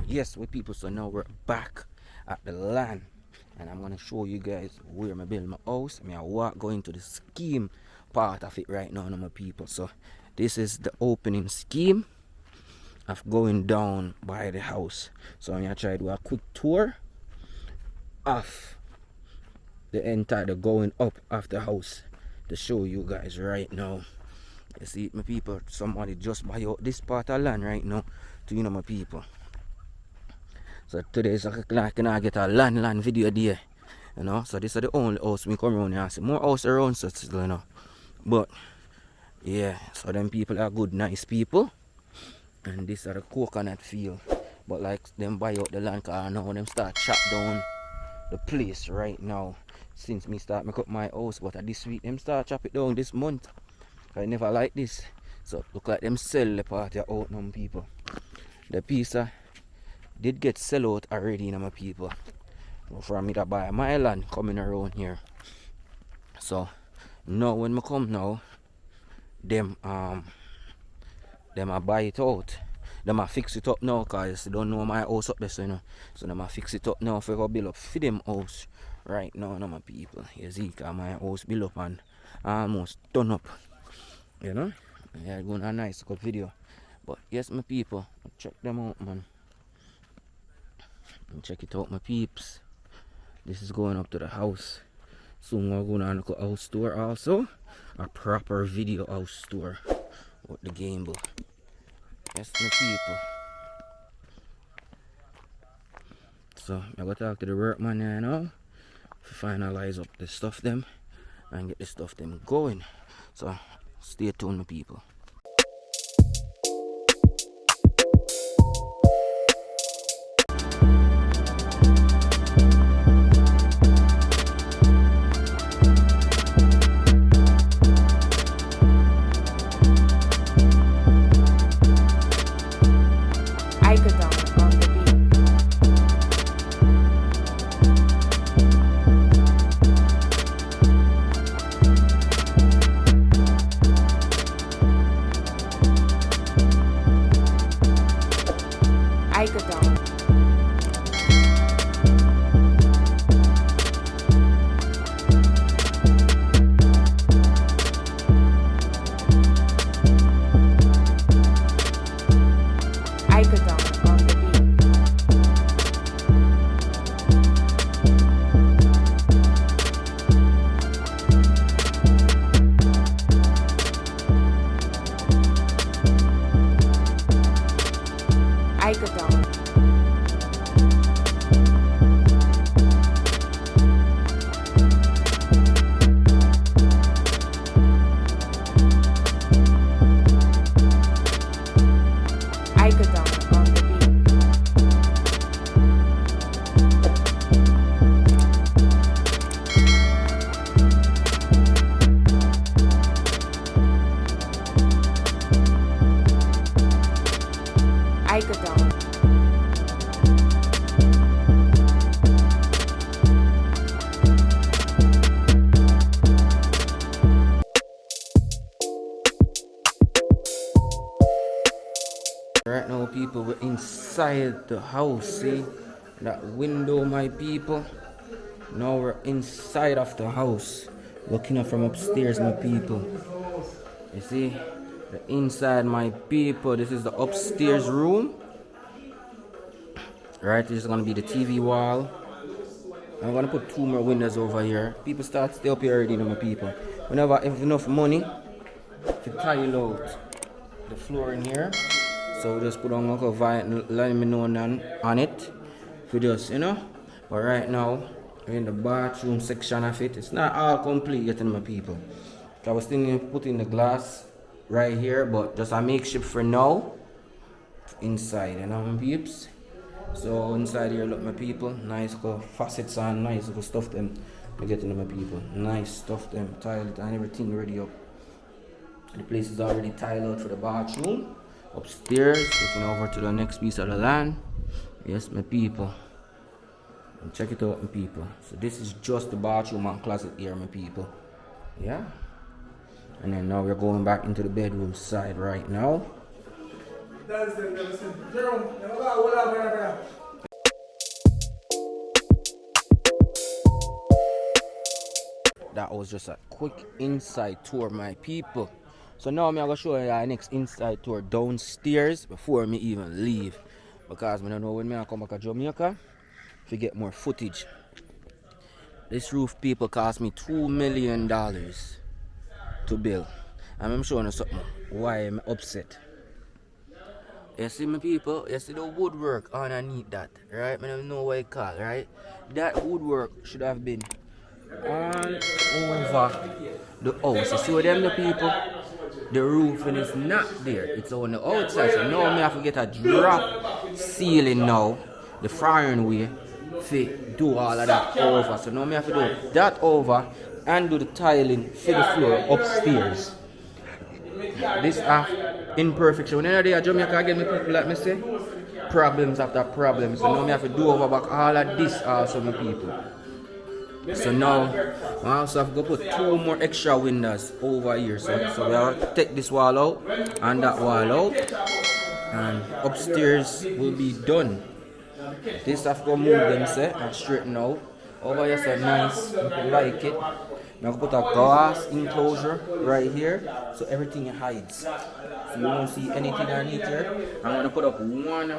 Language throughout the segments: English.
Yes, with people, so now we're back at the land and I'm gonna show you guys where I build my house. I walk going to the scheme part of it right now, my people. So this is the opening scheme of going down by the house. So I'm gonna try to do a quick tour of the going up of the house to show you guys right now. You see it, my people, somebody just buy out this part of land right now to my people. So today is like I get a land video there, So this is the only house we come around here. I see more house around, so but yeah, so them people are good, nice people. And this are the coconut field. But like them buy out the land, cause now them start chop down the place right now. Since me start make up my house, but this week them start chop it down this month. I never like this. So look like them sell the party out now, people. The piece did get sell out already, my people. For me to buy my land coming around here. So now when I come now, them I buy it out. Them I fix it up now, cause they don't know my house up there, so So them I fix it up now for go build up for them house right now, my people. You see, cause my house build up and almost done up. Yeah, going a nice good video. But yes, my people, check them out, man. And check it out, my peeps. This is going up to the house. Soon we're going on a house tour also. A proper video house tour with the game book. Yes, my people. So I go talk to the workman here now to finalize up the stuff them and get the stuff them going. So stay tuned, my people. Right now, people, we're inside the house. See that window, my people? Now we're inside of the house, looking up from upstairs, my people. You see the inside, my people. This is the upstairs room. Right, this is gonna be the TV wall. I'm gonna put 2 more windows over here. People start stay up here already, my people. Whenever I have enough money to tile out the floor in here. So we just put on a cover and let me know on it. For just, But right now, we're in the bathroom section of it. It's not all complete yet, my people. I was thinking of putting the glass right here, but just a makeshift for now. Inside, my peeps. So inside here, look, my people. Nice facets and nice stuff them. We're getting my people. Nice stuff them. Tiled and everything ready up. The place is already tiled out for the bathroom. Upstairs, looking over to the next piece of the land. Yes, my people. And check it out, my people. So this is just the bathroom and closet here, my people. Yeah. And then now we're going back into the bedroom side right now. That was just a quick inside tour, my people. So now I'm gonna show you the next inside tour downstairs before me even leave. Because I don't know when I come back to Jamaica to get more footage. This roof, people, cost me $2 million to build. And I'm showing you something why I'm upset. You see my people, you see the woodwork underneath that, right? I don't know what it called, right? That woodwork should have been all over the house. You see what them the people? The roofing is not there. It's on the outside. So now I have to get a drop ceiling now, the foreign way, to do all of that over. So now I have to do that over and do the tiling for the floor upstairs. This imperfection. When I do Jamaica again, my people, like me say, problems after problems. So now I have to do over back all of this also, my people. So now I also have to put 2 more extra windows over here. So we have to take this wall out and that wall out, and upstairs will be done. This have to move them say and straighten out. Over here so nice, I like it. Now put a glass enclosure right here so everything hides. So you won't see anything underneath here. I'm gonna put up one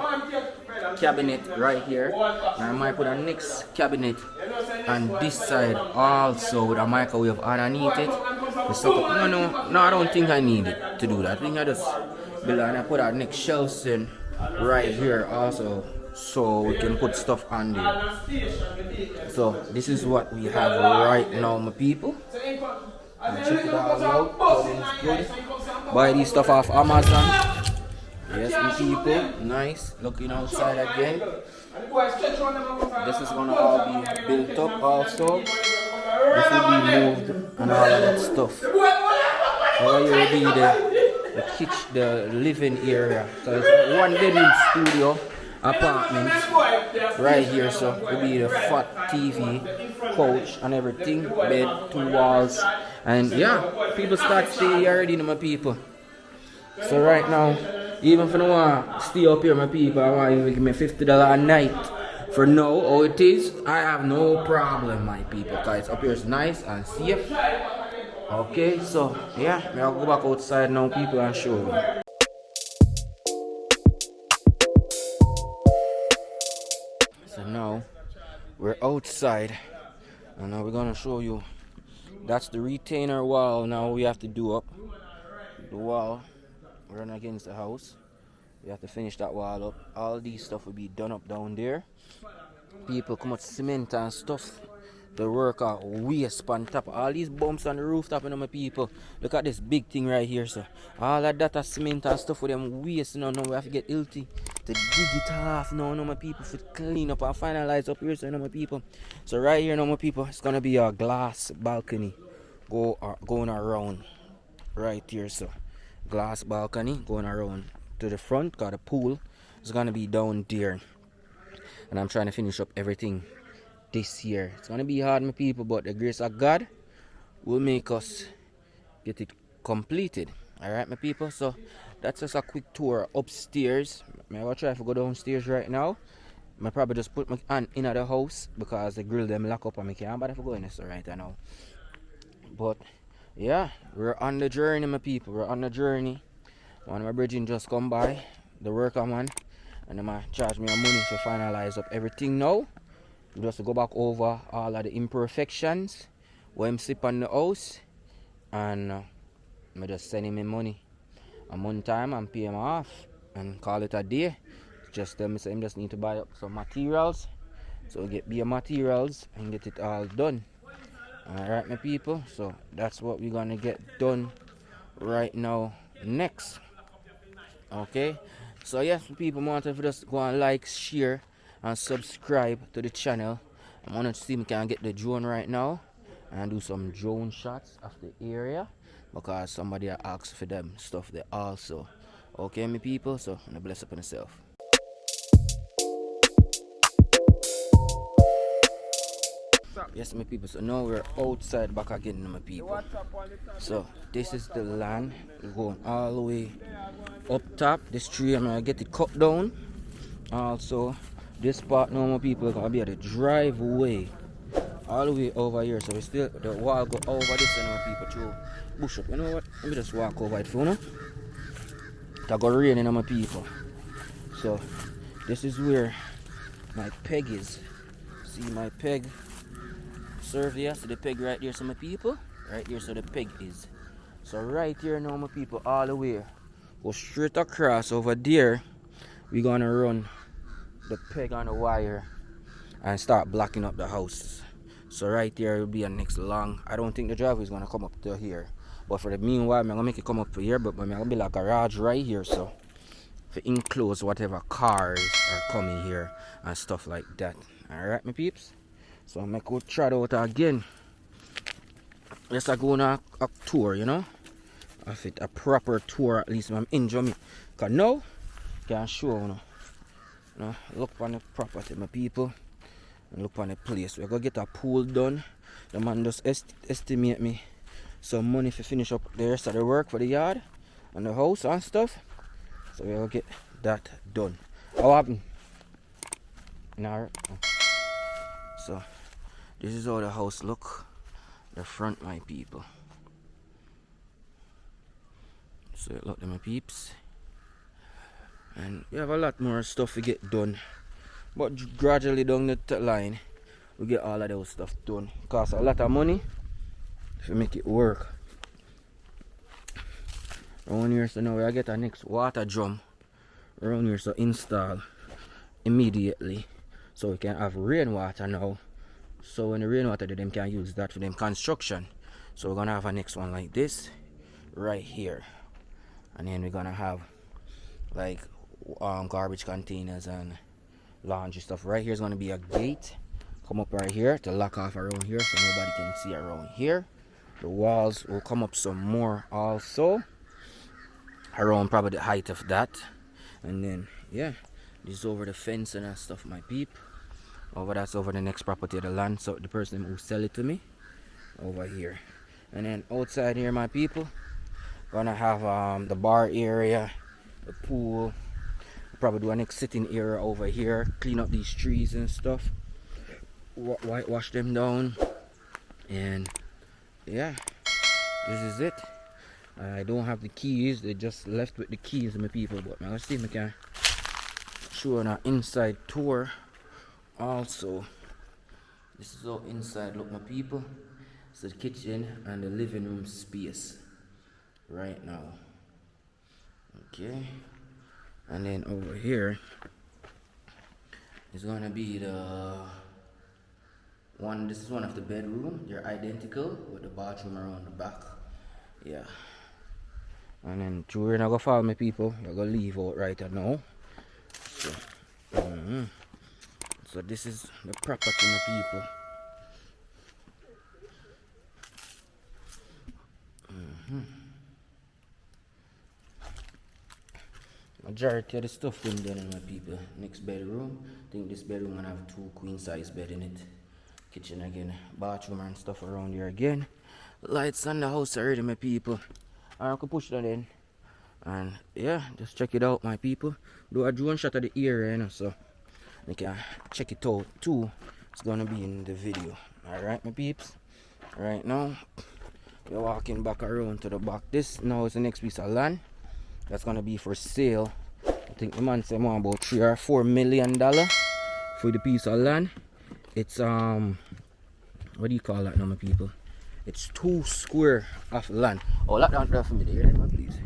cabinet right here. And I might put a next cabinet on this side also with a microwave underneath it. No, I don't think I need it to do that. I think I just build and I put our next shelves in right here also, so we can put stuff on there. So this is what we have right now, my people. And check it all out. It's good. Buy these stuff off Amazon. Yes, my people. Nice. Looking outside again. This is gonna all be built up also. This will be moved and all of that stuff. Over here will be the kitchen, the living area. So it's a 1 bedroom studio apartment right here. So it will be the fat TV, couch and everything, bed, 2 walls, and yeah, people start staying here already, my people. So right now, even if I don't want to stay up here, my people, I want you to give me $50 a night. For now, how it is, I have no problem, my people, because up here is nice and safe. Okay, so yeah, I'll go back outside now, people, and show you. So now we're outside, and now we're gonna show you. That's the retainer wall. Now we have to do up the wall. Run against the house. We have to finish that wall up. All these stuff will be done up down there. People come out cement and stuff. The work out waste on top. All these bumps on the rooftop, you know, my people. Look at this big thing right here, so all of that cement and stuff with them waste. Now we have to get healthy to dig it off. Now, my people, to clean up and finalize up here, so my people. So right here, my people, it's gonna be a glass balcony going around right here, so glass balcony going around to the front, got a pool is gonna be down there, and I'm trying to finish up everything this year. It's gonna be hard, my people, but the grace of God will make us get it completed. Alright, my people, so that's just a quick tour upstairs. I'm gonna try to go downstairs right now. I probably just put my hand in the house because the grill them lock up and I can't bother for going this right now. But yeah, we're on the journey, my people. We're on the journey. One of my bridging just come by, the worker man, and they might charge me money to finalize up everything now. Just to go back over all of the imperfections when I'm sip on the house, and I just send him money a month time and pay him off and call it a day. Just tell me so him just need to buy up some materials, so get beer materials and get it all done. Alright, my people, so that's what we're gonna get done right now next. Okay, so yes, people, want to just go and like, share and subscribe to the channel. I want to see if we can get the drone right now and do some drone shots of the area, because somebody asked for them stuff there also. Okay, my people, so I'm gonna bless up on yourself. Yes, my people. So now we're outside back again, my people. So this is the land. We're going all the way up top. This tree, I'm gonna get it cut down. Also, this part now, my people, are gonna be at the driveway all the way over here. So we still the wall go over this, and my people through bush up. You know what? Let me just walk over it for you know. It go raining on my people. So this is where my peg is. See my peg? Serve there, so the peg right there, so my people. Right there, so the peg is. So right here now, my people, all the way. Go straight across over there. We're gonna run the peg on the wire and start blocking up the house. So right there will be a next long. I don't think the driveway is gonna come up to here. But for the meanwhile, I'm gonna make it come up to here, but I'm gonna be like a garage right here, so to enclose whatever cars are coming here and stuff like that. Alright, my peeps. So I'm gonna go try it out again. Just like going on a tour, you know. Of it a proper tour, at least I'm in Jamaica. Cause now can show you know, look on the property, my people. And look on the place. We're gonna get a pool done. The man just estimate me some money to finish up the rest of the work for the yard and the house and stuff. So we're gonna get that done. How happened? Nah. So this is how the house look. The front, my people. So look at my peeps. And we have a lot more stuff to get done. But gradually down the line, we get all of those stuff done. Costs a lot of money to make it work. Around here, so now we get a next water drum around here, so install immediately. So we can have rainwater now. So when the rainwater, them can use that for them construction. So we're gonna have a next one like this right here. And then we're gonna have like garbage containers and laundry stuff. Right here is gonna be a gate. Come up right here to lock off around here so nobody can see around here. The walls will come up some more also. Around probably the height of that. And then yeah, this is over the fence and that stuff, my peep. Over that's over the next property of the land. So the person who sell it to me over here. And then outside here, my people, gonna have the bar area, the pool. Probably do a next sitting area over here. Clean up these trees and stuff. Whitewash them down. And yeah, this is it. I don't have the keys. They just left with the keys, my people. But let's see if I can show an inside tour. Also, this is how inside look, my people. It's the kitchen and the living room space right now. Okay, and then over here is gonna be the one. This is one of the bedroom. They're identical with the bathroom around the back. Yeah. And then you're not gonna follow me, people. You're gonna leave out right now. So, so this is the property, my people. Majority of the stuff in there, my people. Next bedroom. I think this bedroom gonna have 2 queen size bed in it. Kitchen again, bathroom and stuff around here again. Lights on the house already, my people. I can push that in. And yeah, just check it out, my people. Do a drone shot of the area, you know, so you can check it out too. It's gonna be in the video. Alright, my peeps. Right now, we're walking back around to the back. This now is the next piece of land that's gonna be for sale. I think the man said more about $3 or $4 million for the piece of land. It's what do you call that now, my people? It's 2 square of land. Oh, lock down there for me there, please.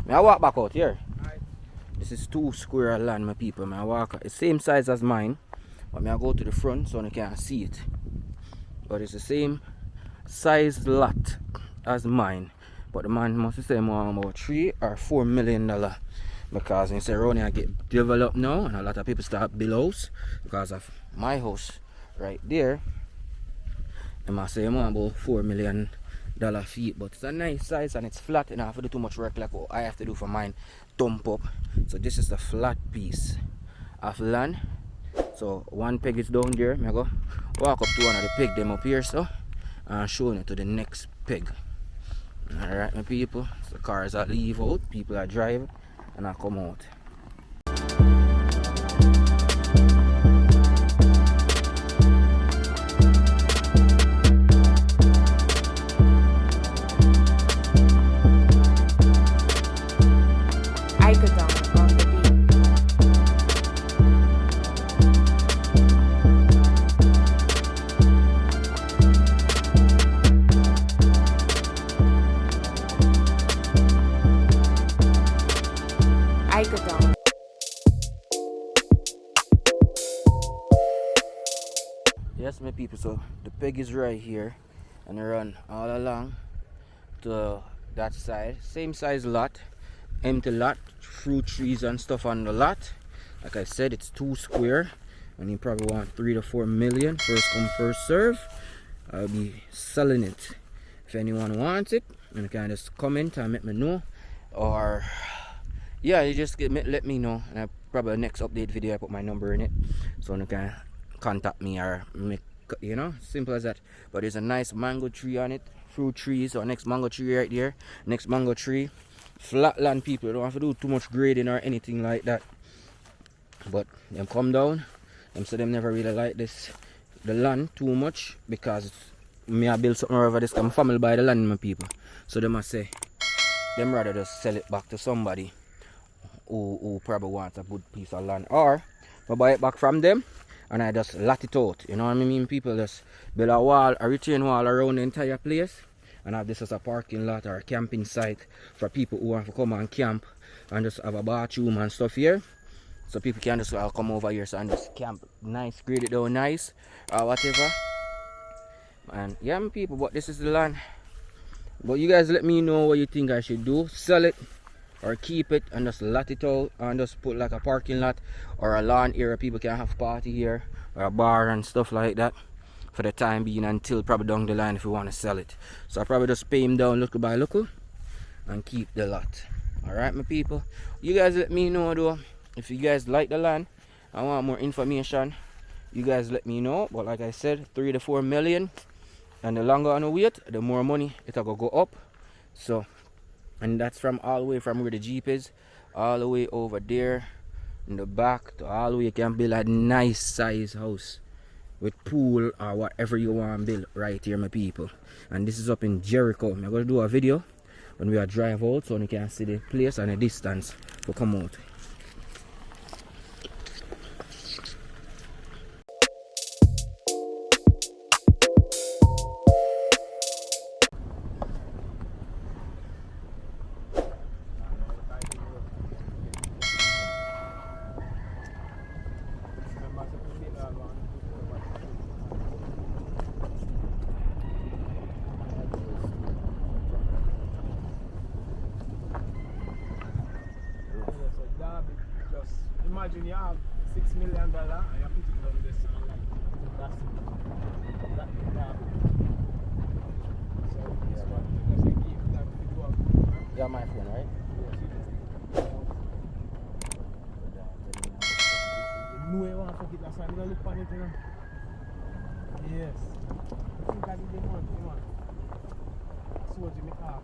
May I walk back out here? Right. This is 2 square of land, my people. May I walk out. It's same size as mine, but may I go to the front so you can see it. But it's the same size lot as mine. But the man must say more about $3 or $4 million. Because you say around here get developed now and a lot of people start build house because of my house right there. I must say more about $4 million feet, but it's a nice size and it's flat and I have to do too much work like what I have to do for mine. Dump up. So this is the flat piece of land. So one peg is down there. I go walk up to one of the peg them up here, so and showing it to the next peg. Alright, my people. So cars that leave out, people are driving, and I come out. I go down on the beat. I go down. Yes, my people, so the peg is right here, and I run all along to that side. Same size lot, empty lot, fruit trees and stuff on the lot. Like I said, it's 2 square, and you probably want 3 to 4 million. First come, first serve. I'll be selling it. If anyone wants it, you can just comment and let me know, or yeah, you just let me know, and I probably next update video I put my number in it, so you can contact me or make, you know, simple as that. But there's a nice mango tree on it, fruit trees. So next mango tree right there, next mango tree. Flat land, people, you don't have to do too much grading or anything like that. But them come down, them say them never really like this, the land too much, because me I build something over this. I'm family by the land, my people. So them must say them rather just sell it back to somebody who probably wants a good piece of land, or I buy it back from them and I just lot it out. You know what I mean? People just build a wall, a retaining wall around the entire place, and have this as a parking lot or a camping site for people who want to come and camp, and just have a bathroom and stuff here, so people can just come over here and just camp nice, grade it down nice or whatever. And yeah, my people, but this is the land. But you guys let me know what you think I should do. Sell it or keep it and just lot it out and just put like a parking lot or a lawn area. People can have party here, or a bar and stuff like that for the time being, until probably down the line if we want to sell it. So I probably just pay him down local by local and keep the lot. Alright, my people, you guys let me know though, if you guys like the land and want more information, you guys let me know. But like I said, 3 to 4 million, and the longer I wait, the more money it'll go up. So, and that's from all the way from where the Jeep is, all the way over there in the back, to all the way you can build a nice size house with pool or whatever you want to build right here, my people. And this is up in Jericho. I'm going to do a video when we are drive out, so you can see the place and the distance to come out. Imagine you have $6 million and you put it on this like that's it. That so this one because they give that to do a good. You got my phone, right? You know you want to forget, that's why I'm going to look on it, you know. Yes. I think I did the one, you want. That's what you make up.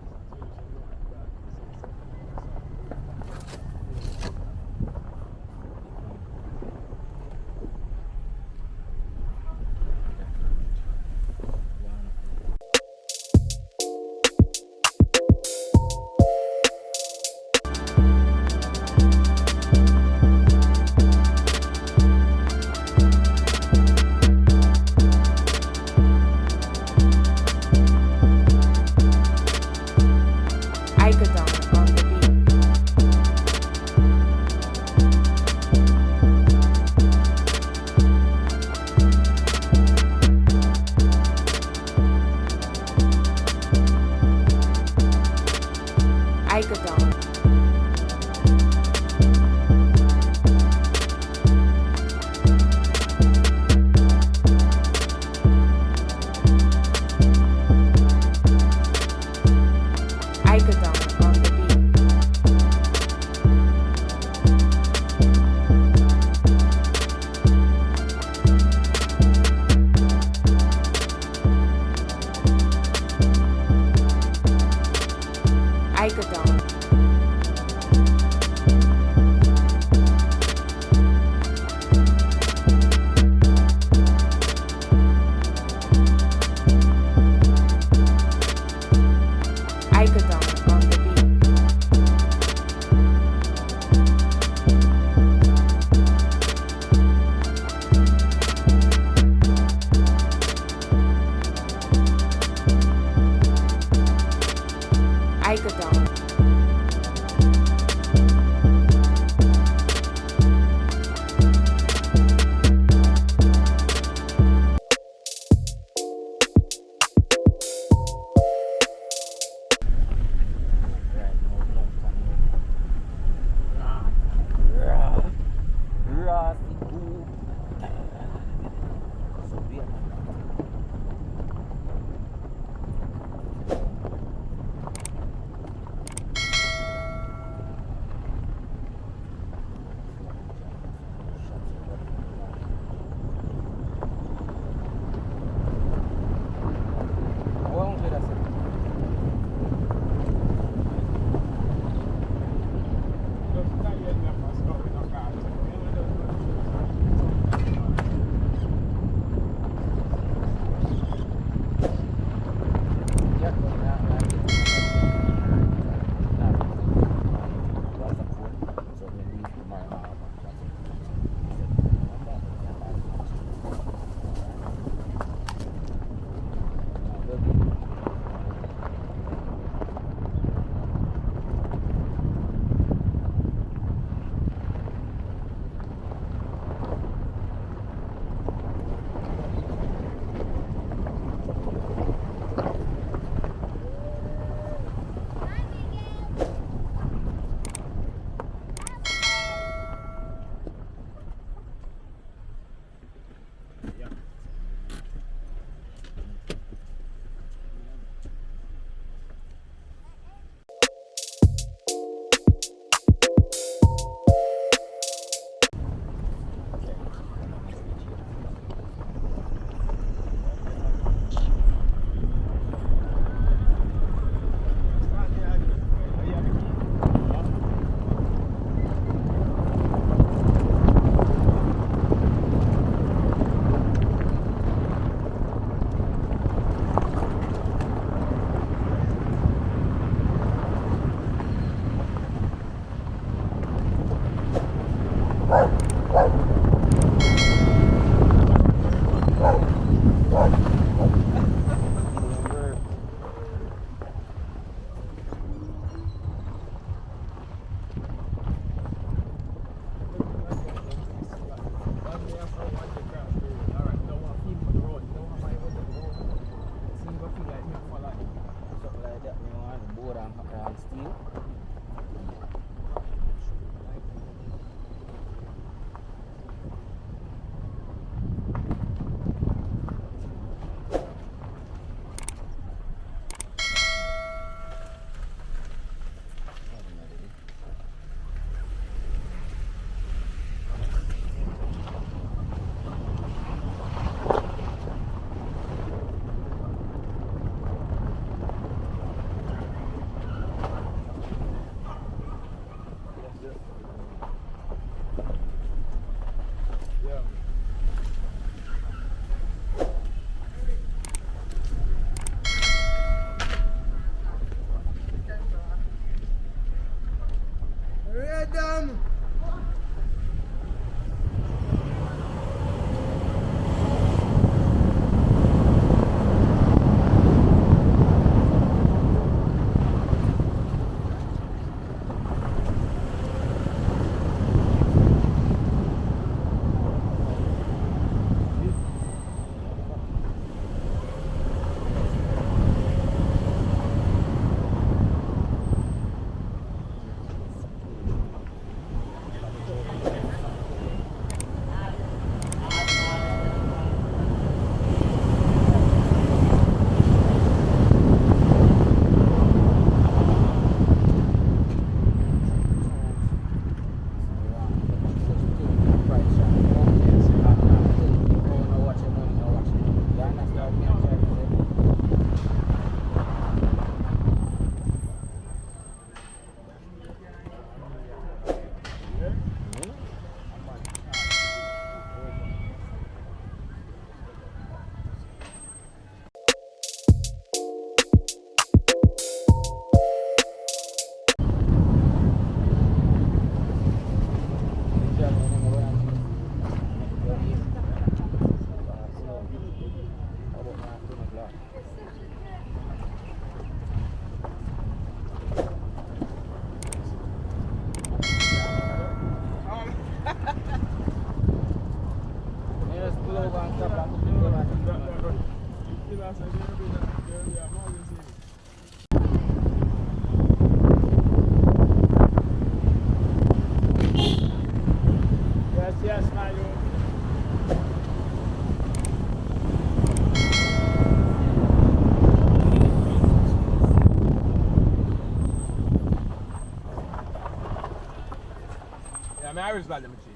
Adam! Yes, yes, my lord. Yeah, my Irish bad, let me see.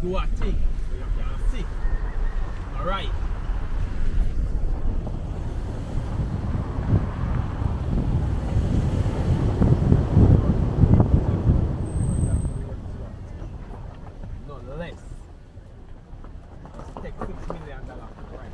Do a thing, so you can see. Alright. No less. Let's take $6 million. Right.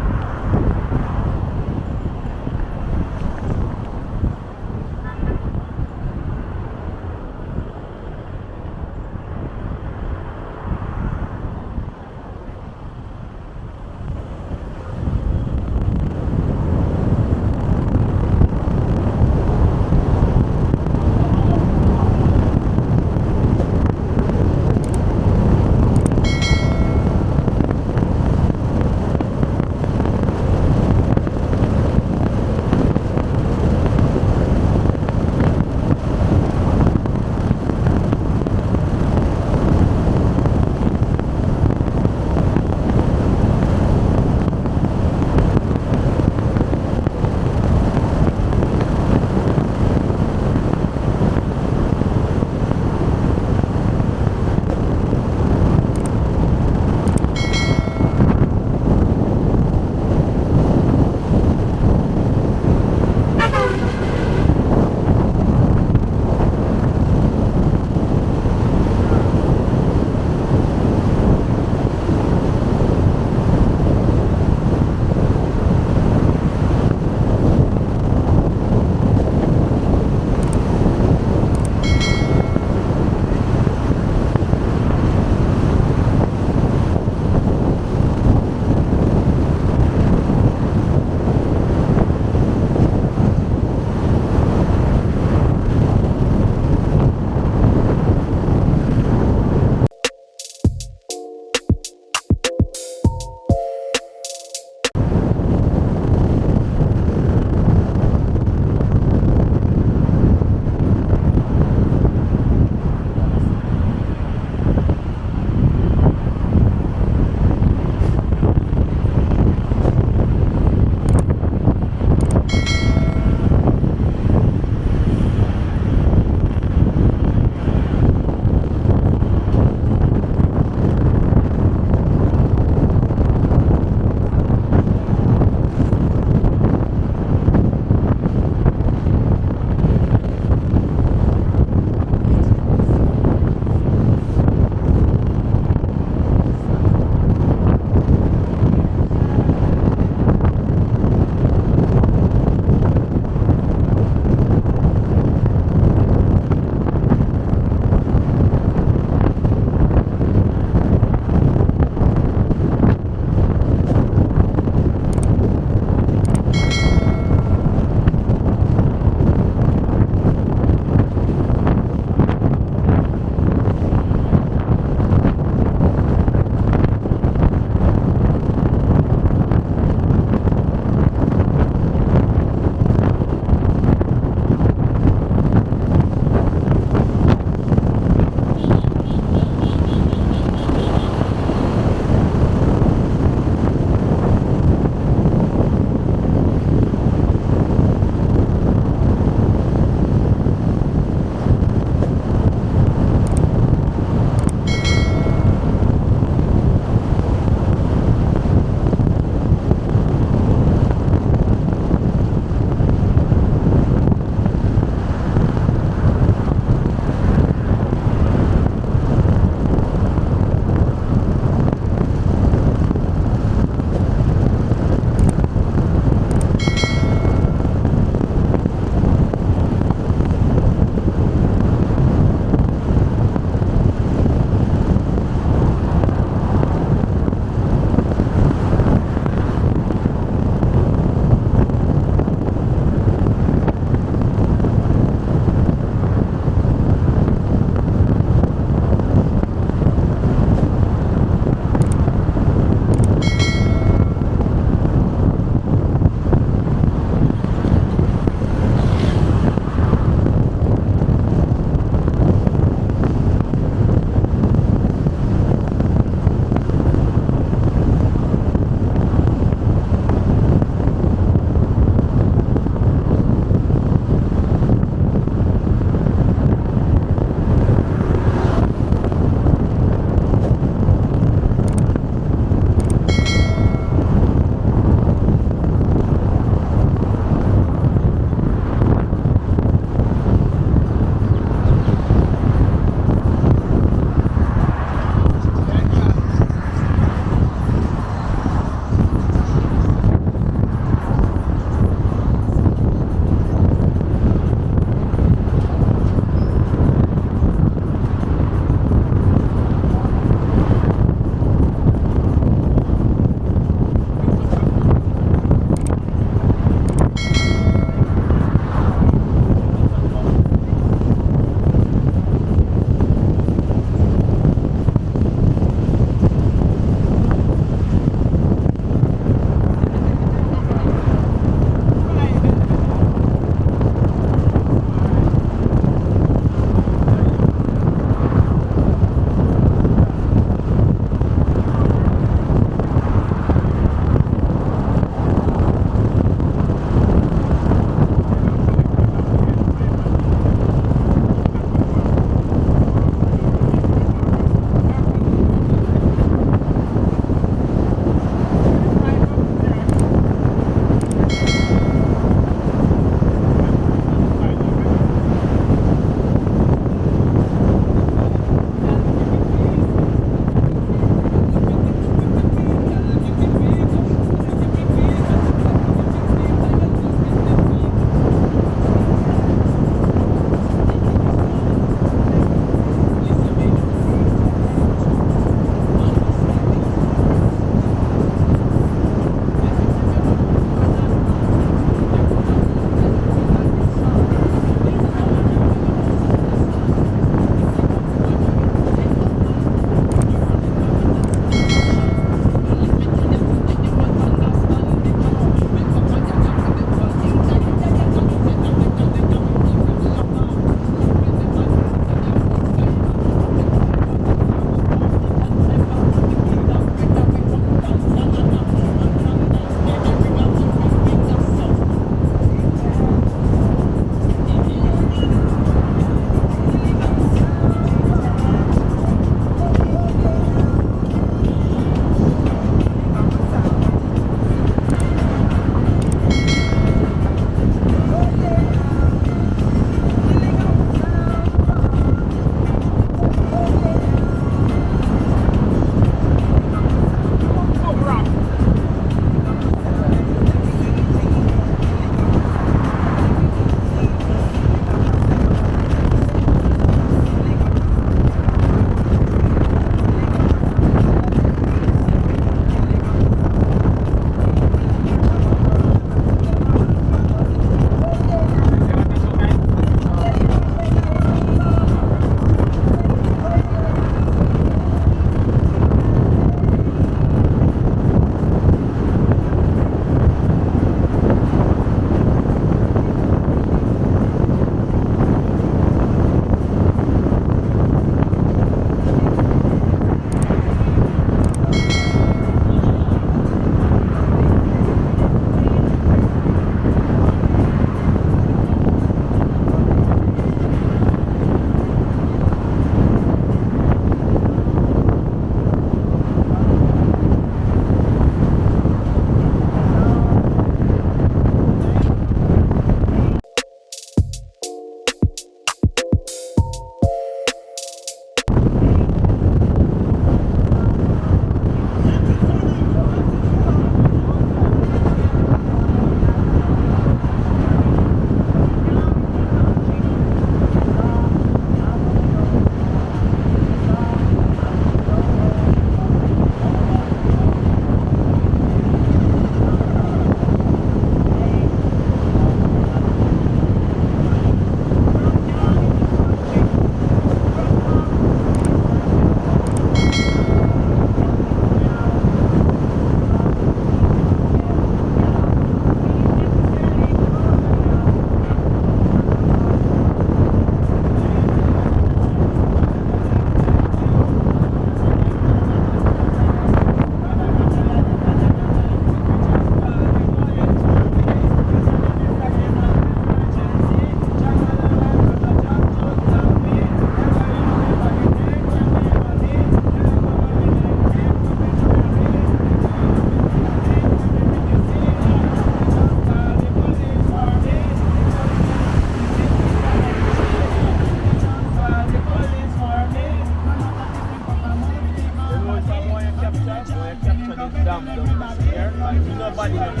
Nobody knows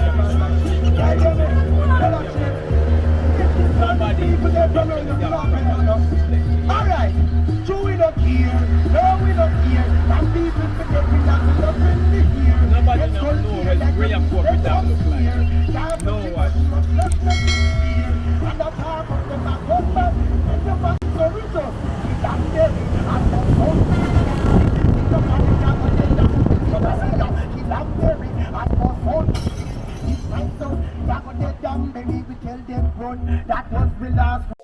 alright, true we don't care, no we don't care. Some people forget we not friendly here. Nobody knows where you go with that look like. No one. And the top of the back of the and the back of the river. It's up there and the sun. It's up on the top of the down. It's up there and the sun. It's right so, back on the dumb baby, we tell them run. That was the last one.